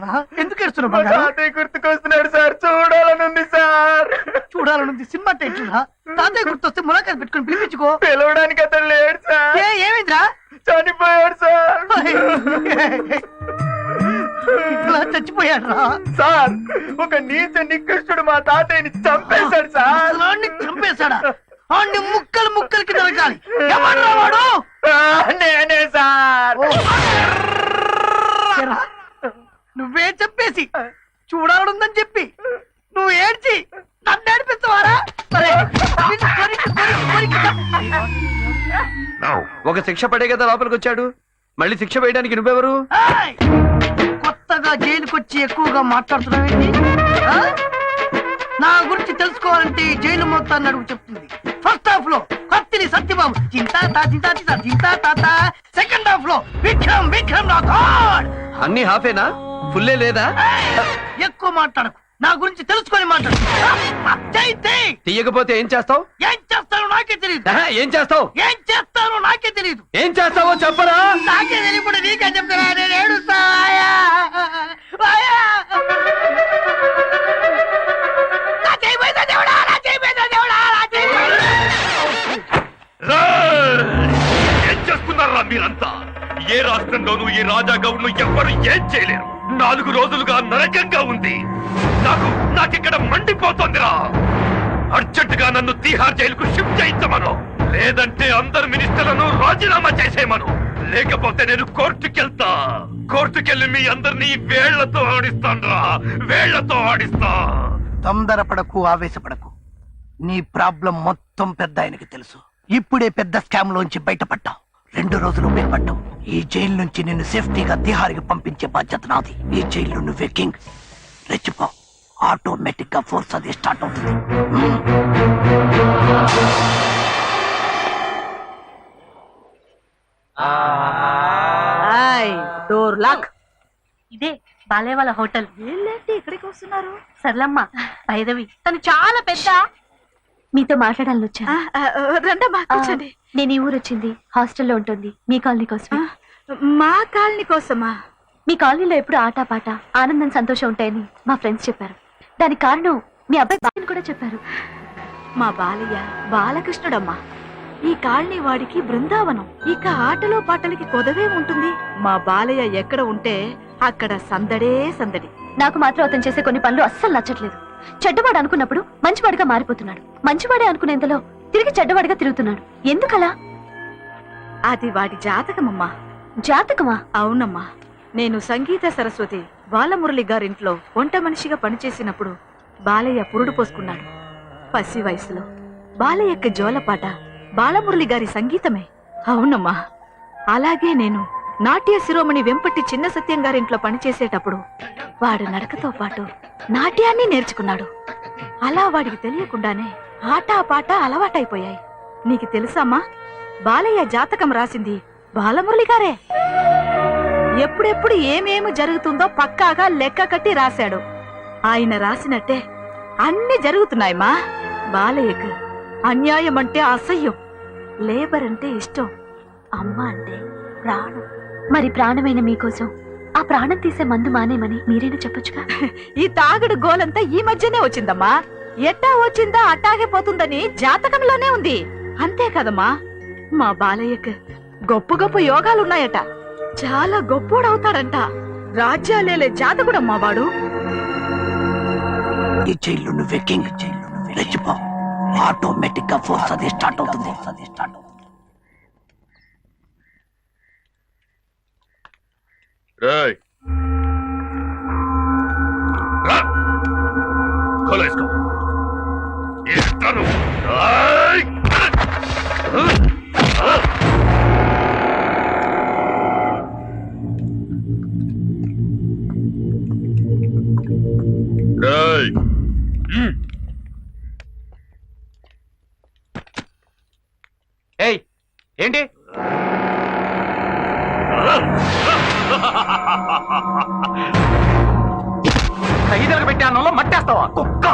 ఏడుస్తున్నారా? ఎందుకు ఏడుస్తున్నావు బంగారం? తాతయ్య గుర్తుకొస్తున్నాడు సార్. చూడాలనుంది సార్. చూడాలనుంది. సినిమా టైటిల్ రా. తాతయ్య గుర్తొస్తే ములాఖాత్ పెట్టుకుని పిలిపించుకో. పిలవడానికి అతను లేడు సార్. ఏమైందిరా? చనిపోయాడు సార్. ఇట్లా చచ్చిపోయాడు రా సార్. ఒక నీచ నికృష్టుడు మా తాతయ్యని చంపేశాడు సార్. చంపేశాడా? అన్ని ముక్కలు ముక్కలకి నరకాలి. ఎవడ్రా వాడు? నేనే సార్. నువ్వే చెప్పేసి చూడాలనుందని చెప్పి నువ్వు ఏడ్చి నన్ను ఏడిపిస్తావారా? ఒక శిక్ష పడే కదా లోపలికి వచ్చాడు. మళ్ళీ శిక్ష వేయడానికి నువ్వెవరు? కొత్తగా జైలుకి వచ్చి ఎక్కువగా మాట్లాడుతున్నావేంటి? నా గురించి తెలుసుకోవాలంటే జైలు మొత్తాన్ని అడుగు చెప్తుంది. ఫస్ట్ హాఫ్ లో కత్తిని సత్యబాబు చింతా తాత. సెకండ్ హాఫ్ లో విక్రమ్ రాథోడ్. అన్ని హాఫేనా? ఫుల్లే లేదా? ఎక్కువ మాట్లాడకు. నా గురించి తెలుసుకొని మాట్లాడు. తీయకపోతే ఏం చేస్తావు? ఏం చేస్తానో నాకే తెలియదు. ఏం చేస్తావు? ఏం చేస్తానో నాకే తెలియదు. ఏం చేస్తావో చెప్పరా? నాకే తెలియకుండా నీకే చెప్తారా? నేను ఏడుస్తా. ఏం చేస్తున్నారా మీరంతా? ఏ రాష్ట్రంలోనూ ఈ రాజా గౌడ్ను ఎవ్వరు ఏం చేయలేరు. 4 రోజులుగా నరకంగా ఉంది. నాకిక్కడ మండిపోతోందిరా. అర్జెంటుగా నన్ను తీహార్ జైలుకు షిఫ్ట్ చేయించమను. లేదంటే అందరు మినిస్టర్లను రాజీనామా చేసేయమను. లేకపోతే నేను కోర్టుకెళ్ళి మీ అందరినీ వేళ్లతో ఆడిస్తా. తొందరపడకు, ఆవేశపడకు. నీ ప్రాబ్లం మొత్తం పెద్ద ఆయనకి తెలుసు. ఇప్పుడే పెద్ద స్కామ్ లోంచి బయటపడ్డావు. 2 రోజులు మేల్పడ్డావు. ఈ జైలు నుంచి నిన్ను సేఫ్టీగా తిహారికి పంపించే బాధ్యత నాది. ఈ జైల్లో నువ్వే కింగ్. రెచ్చిపో. ఆటోమేటిక్ గా ఫోర్స్ అది స్టార్ట్ అవుతుంది. Door lock. ఇదే బాలయ్య వాళ్ళ హోటల్. వీళ్ళేంటి ఇక్కడికి వస్తున్నారు? సర్లమ్మ భైరవి తను చాలా పెద్ద. మీతో మాట్లాడాలని వచ్చాను. రండమ్మా కూర్చోండి. నేను ఈ ఊరు వచ్చింది హాస్టల్లో ఉంటుంది. మీ కాలనీ కోసమే. మా కాలనీ కోసమా? మీ కాలనీలో ఎప్పుడు ఆటపాట ఆనందం సంతోషం ఉంటాయని మా ఫ్రెండ్స్ చెప్పారు. దానికి కారణం మీ అబ్బాయి బాలని కూడా చెప్పారు. మా బాలయ్య బాలకృష్ణుడమ్మా. ఈ కాలనీ వాడికి బృందావనం. ఇక ఆటలో పాటలకి కొదవే ఉంటుంది. మా బాలయ్య ఎక్కడ ఉంటే అక్కడ సందడే సందడి. నాకు మాత్రం అతను చేసే కొన్ని పనులు అస్సలు నచ్చట్లేదు. చెడ్డవాడు అనుకున్నప్పుడు మంచివాడిగా మారిపోతున్నాడు. మంచివాడే అనుకునేంతలో తిరిగి చెడ్డవాడిగా తిరుగుతున్నాడు. ఎందుకలా? అది వాడి జాతకమమ్మా. జాతకమా? అవునమ్మా. నేను సంగీత సరస్వతి బాలమురళి గారింట్లో వంట మనిషిగా పనిచేసినప్పుడు బాలయ్య పురుడు పోసుకున్నాడు. పసి వయసులో బాలయ్యకి జోలపాట బాలమురళి గారి సంగీతమే. అవునమ్మా. అలాగే నేను నాట్య శిరోమణి వెంపటి చిన్న సత్యం గారింట్లో పనిచేసేటప్పుడు వాడు నడకతో పాటు నాట్యాన్ని నేర్చుకున్నాడు. అలా వాడికి తెలియకుండానే ఆటా పాట అలవాటైపోయాయి. నీకు తెలుసామ్మా, బాలయ్య జాతకం రాసింది బాలమురళి గారే. ఎప్పుడెప్పుడు ఏమేమి జరుగుతుందో పక్కాగా లెక్క కట్టి రాశాడు. ఆయన రాసినట్టే అన్ని జరుగుతున్నాయమ్మా. బాలయ్యకు అన్యాయం అంటే అసహ్యం, లేబర్ అంటే ఇష్టం, అమ్మ అంటే ప్రాణం. మరి ప్రాణమైన మీకోసం ఆ ప్రాణం తీసే మందు మానేమని మీరైనా చెప్పొచ్చుగా. ఈ తాగుడు గోలంతా ఈ మధ్యనే వచ్చిందమ్మా. ఎట్టా వచ్చిందా అట్టాగే పోతుందని జాతకంలోనే ఉంది. అంతే కదమ్మా. మా బాలయ్యకు గొప్ప గొప్ప యోగాలున్నాయట. చాలా గొప్పోడవుతాడంట. రాజ్యాలేలే జాతకుడమ్మా వాడు. ఈ జైల్లో నువ్వే కింగ్. జైల్లో నువ్వే రెచ్చిపో. ఆటోమేటిక్ గా ఫోర్స్ అది స్టార్ట్ అవుతుంది. కొలేసుకో. ఏయ్ ఏంటి? ఖైదీలకు పెట్టే అన్నంలో మట్టేస్తావా కుక్క?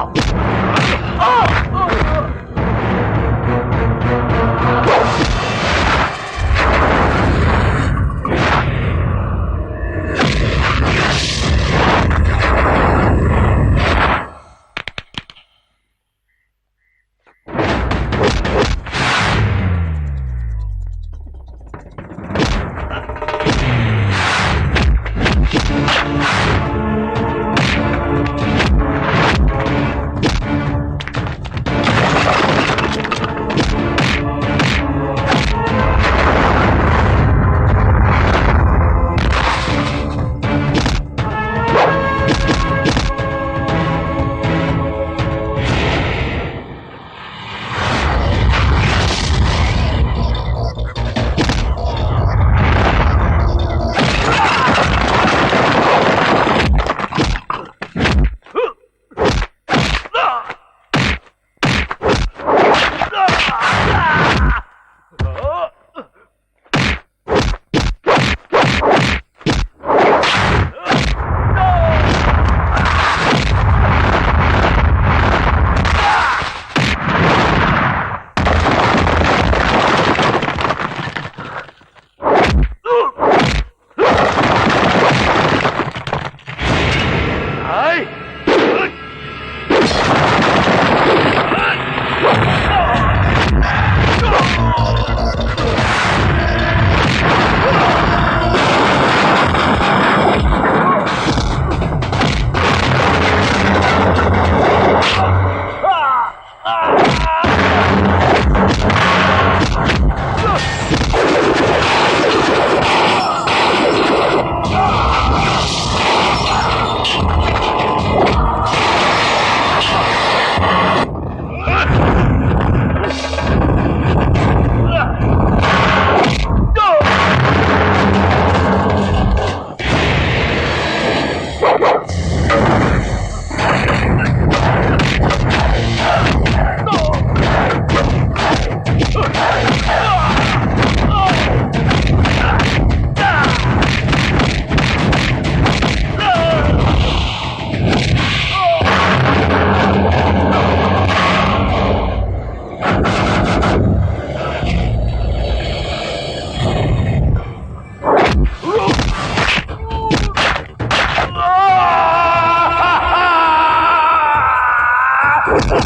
బలయ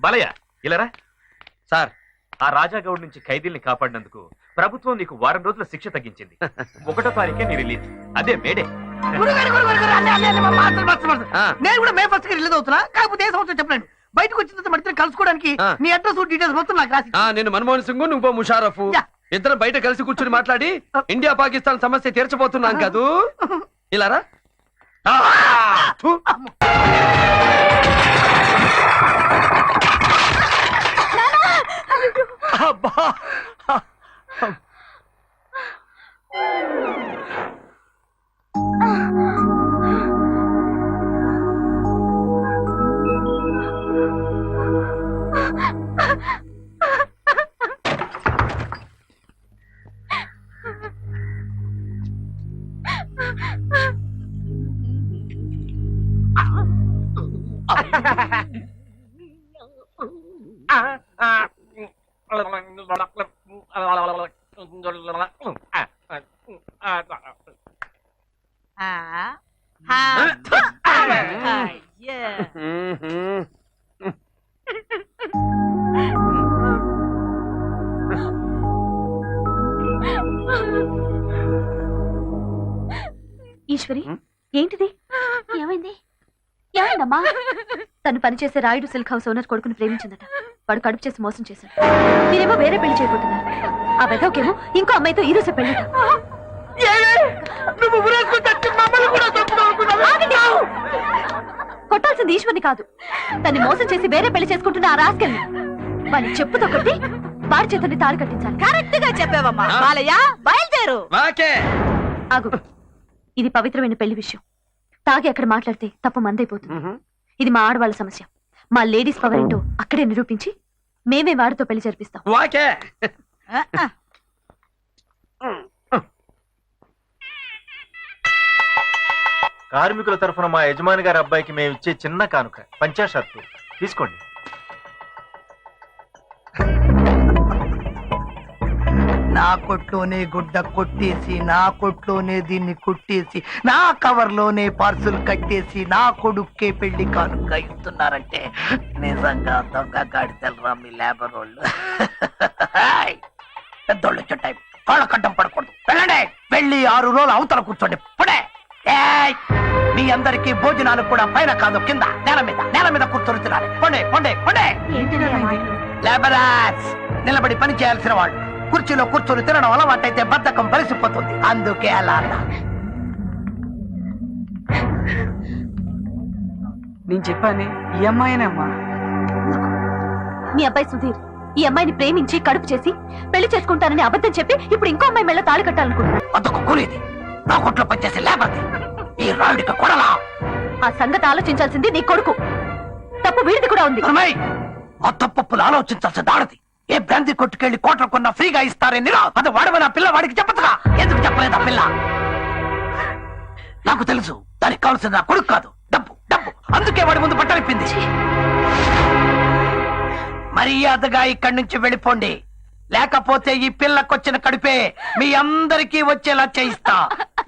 బలయ ఇలారా. సార్, ఆ రాజాగౌడ్ నుంచి ఖైదీల్ని కాపాడినందుకు ప్రభుత్వం నీకు వారం రోజుల శిక్ష తగ్గించింది. 1వ తారీఖే నీ రిలీజ్. అదే మేడే. ఆ. నేను కూడా మే 1st రిలీజ్ అవుతున్నా. కాకపోతే ఏ సంవత్సరం చెప్పలేండి. బయటకు వచ్చిన తర్వాత మన ఇద్దరం కలుసుకోవడానికి ఆ. నీ అడ్రస్ డీటెయిల్స్ మొత్తం నాకు రాసి. నేను మన్మోహన్ సింగ్, నువ్వు ముషారఫ్, యా. ఇద్దరం బయట కలిసి కూర్చుని మాట్లాడి ఇండియా పాకిస్తాన్ సమస్య తీర్చబోతున్నాం కదూ. ఇలారా. థు. అబ్బా ఈశ్వరి, ఏంటిది? ఏమైంది? ఏమైందమ్మా? తను పనిచేసే రాయుడు సిల్క్ హౌస్ ఓనర్ కొడుకుని ప్రేమించిందట. వాడు కడుపు చేసి మోసం చేశాడు. మీరేమో వేరే పెళ్లి చేయబోతున్నారు. ఆ వెదవకేమో ఇంకో అమ్మాయితో ఈ రోజు పెళ్ళట. కొట్టాల్సింది ఈశ్వర్ని కాదు, తన్ని మోసం చేసి వేరే పెళ్లి చేసుకుంటున్న ఆ రాస్కెల్ని. వాడిని చెప్పుతో కొట్టి వాడి చేతుల్ని తాడు కట్టించాలి. కరెక్ట్ గా చెప్పావమ్మా. బాలయ్య, బయలుదేరు. వాకే. ఆగు, ఇది పవిత్రమైన పెళ్లి విషయం. తాగి అక్కడ మాట్లాడితే తప్పు మందైపోతుంది. ఇది మా ఆడవాళ్ళ సమస్య. మా లేడీస్ పవర్ ఏంటో అక్కడే నిరూపించి మేమే వాడితో పెళ్లి జరిపిస్తాం. వాకే. కార్మికుల తరఫున మా యజమాని గారి అబ్బాయికి మేము ఇచ్చే చిన్న కానుక పంచాషర్టు తీసుకోండి. నా కొట్లోనే గుడ్డ కొట్టేసి, నా కొట్లోనే దీన్ని కుట్టేసి, నా కవర్లోనే పార్సుల్ కట్టేసి, నా కొడుక్కే పెళ్లి కానుక ఇస్తున్నారంటే నిజంగా దొంగ గాడిదలరా మీ లేబర్ వాళ్ళు. పెద్దోళ్ళు వచ్చే టైం కాళ్ళ కడ్డం పడకూడదు. వెళ్ళండి, వెళ్ళి 6 రోజులు అవతల కూర్చోండి. పడే మీ అందరికీ భోజనాలు కూడా పైన కాదు, కింద నేల మీద కూర్చొని తినాలి. పొండే పొండే పొండే. లేబరర్స్, నిలబడి పని చేయాల్సిన వాళ్ళు కుర్చీలో కూర్చొని తినడం అలవాటైతే బద్ధకం బలిసిపోతుంది. అందుకే అలా అన్నా. నేను చెప్పాను, ఈ అమ్మాయినే అమ్మా. మీ అబ్బాయి సుధీర్ ఈ అమ్మాయిని ప్రేమించి కడుపు చేసి పెళ్లి చేసుకుంటానని అబద్ధం చెప్పి ఇప్పుడు ఇంకో అమ్మాయి మెళ్ళ తాళి కట్టాలనుకుంటున్నాడు. అందుకు కూలీది నా కొట్లో పనిచేసి లేబర్ది. ఈ రాయుడికి కొడలా. ఆ సంగతి ఆలోచించాల్సింది నీ కొడుకు. తప్పు వీడిది కూడా ఉంది. అమ్మాయి, ఆ తప్పులు ఆలోచించాల్సింది ఆడది. ఏ బ్రాంతి కొట్టుకెళ్లి కోట్ల కొన్న ఫ్రీగా ఇస్తారని అది వాడమని ఆ పిల్ల వాడికి చెప్పదుగా. ఎందుకు చెప్పలేదు ఆ పిల్ల? నాకు తెలుసు, దానికి కావాల్సింది నా కొడుకు కాదు, డబ్బు డబ్బు. అందుకే వాడి ముందు బట్టలిప్పింది. మర్యాదగా ఇక్కడి నుంచి వెళ్ళిపోండి, లేకపోతే ఈ పిల్లకొచ్చిన కడుపే మీ అందరికీ వచ్చేలా చేయిస్తా.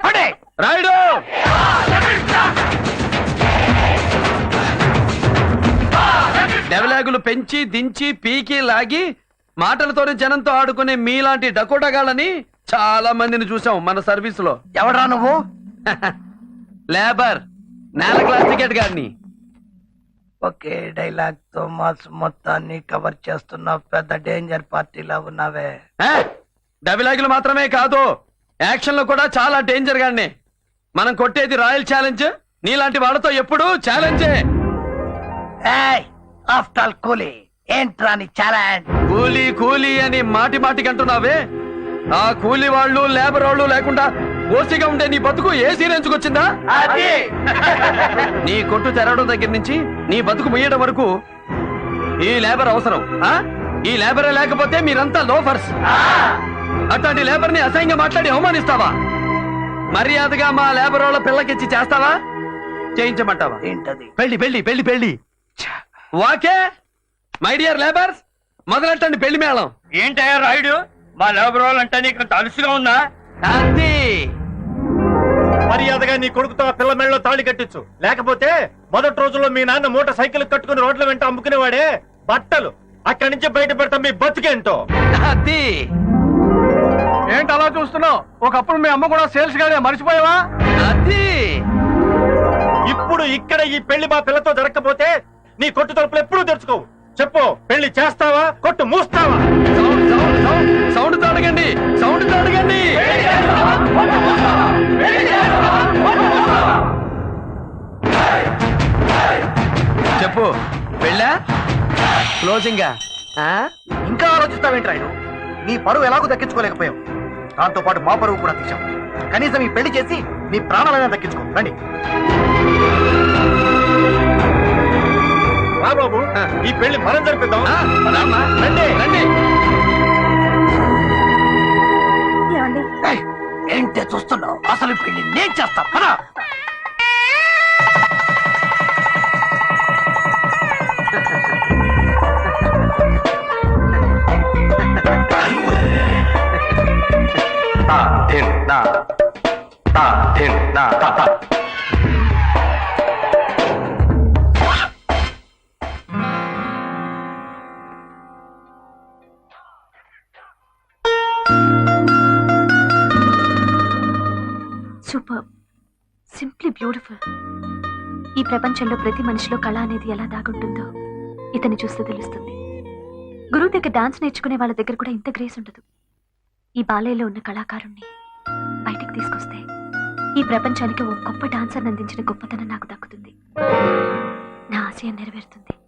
పడే రాయుడు. డెవలాగులు పెంచి దించి పీకి లాగి మాటలతోనే జనంతో ఆడుకునే మీలాంటి డకోటగాళ్ళని చాలా మందిని చూసాం మన సర్వీస్ లో. ఎవడ్రా నువ్వు? లేబర్, నేల క్లాస్ టికెట్ గారిని. ఒకే డైలాగ్ తో మాస్ మొత్తాన్ని కవర్ చేస్తున్న పెద్ద డేంజర్ పార్టీలా ఉన్నావే. డైలాగులు మాత్రమే కాదు, యాక్షన్ లో కూడా చాలా డేంజర్ గానే. మనం కొట్టేది రాయల్ ఛాలెంజ్. నీలాంటి వాళ్ళతో ఎప్పుడు ఛాలెంజే. ఆఫ్టర్ ఆల్ కూలీ ఏంట్రా నీ ఛాలెంజ్? కూలీ కూలీ అని మాటి మాటికి అంటున్నావే. ఆ కూలీ వాళ్ళు లేబర్ వాళ్ళు లేకుండా ఓసిగా ఉండే నీ బతుకు ఏసీ రేంచుకొచ్చిందా? నీ కొట్టు తెరవడం దగ్గర నుంచి నీ బతుకు ముయ్యడం వరకు ఈ లేబర్ అవసరం. ఈ లేబరే లేకపోతే మీరంతా లోఫర్స్. అట్లాంటి లేబర్ ని అసహ్యంగా మాట్లాడి అవమానిస్తావా? మర్యాదగా మా లేబర్ వాళ్ళ పిల్లకిచ్చి చేస్తావా? చేయించమంటావా? ఏంటది? పెళ్లి పెళ్లి పెళ్లి పెళ్లి. వాకే మై డియర్ లేబర్స్, మొదలెట్టండి పెళ్లి మేళం. ఏంటయ్యా రాయుడు, మా లేబర్ వాళ్ళంటే నీకు తలుసుగా ఉందా? అది మర్యాదగా నీ కొడుకుతో ఆ పిల్ల మెళ్ళలో తాళి కట్టించు. లేకపోతే మొదటి రోజుల్లో మీ నాన్న మోటార్ సైకిల్ కట్టుకుని రోడ్ల వెంట అమ్ముకునేవాడే బట్టలు, అక్కడి నుంచి బయట పెడతాం మీ బతుకేంటో. అది ఏంటి అలా చూస్తున్నావు? ఒకప్పుడు మీ అమ్మ కూడా సేల్స్ గానే మర్చిపోయావా? అది ఇప్పుడు ఇక్కడ ఈ పెళ్లి మా పిల్లతో జరగకపోతే నీ కొట్టు తలుపులు ఎప్పుడూ తెరుచుకోవు. చెప్పు, పెళ్లి చేస్తావా, కొట్టు మూస్తావా? సౌండ్ సౌండ్ సౌండ్ సౌండ్ తో అడగండి, సౌండ్ తో అడగండి. చెప్పు, పెళ్ళా క్లోజింగా? ఇంకా ఆలోచిస్తావేంట్రాయుడు? నీ పరువు ఎలాగో దక్కించుకోలేకపోయావు, దాంతో పాటు మా పరువు కూడా తీశావు. కనీసం ఈ పెళ్లి చేసి నీ ప్రాణాలైనా దక్కించుకో. రండి. రా బాబు, ఈ పెళ్లి మనం జరిపిద్దాం. రండి రండి. ఏయ్, ఏంటే చూస్తున్నావు? అసలు ఈ పెళ్లి నేను చేస్తా. పదా. Super, simply beautiful. ఈ ప్రపంచంలో ప్రతి మనిషిలో కళ అనేది ఎలా దాగుంటుందో ఇతన్ని చూస్తే తెలుస్తుంది. గురువు దగ్గర డాన్స్ నేర్చుకునే వాళ్ళ దగ్గర కూడా ఇంత గ్రేస్ ఉండదు. ఈ బాలయ్యలో ఉన్న కళాకారుణ్ణి బయటికి తీసుకొస్తే ఈ ప్రపంచానికి ఓ గొప్ప డాన్సర్ని అందించిన గొప్పతనం నాకు దక్కుతుంది. నా ఆశయం నెరవేరుతుంది.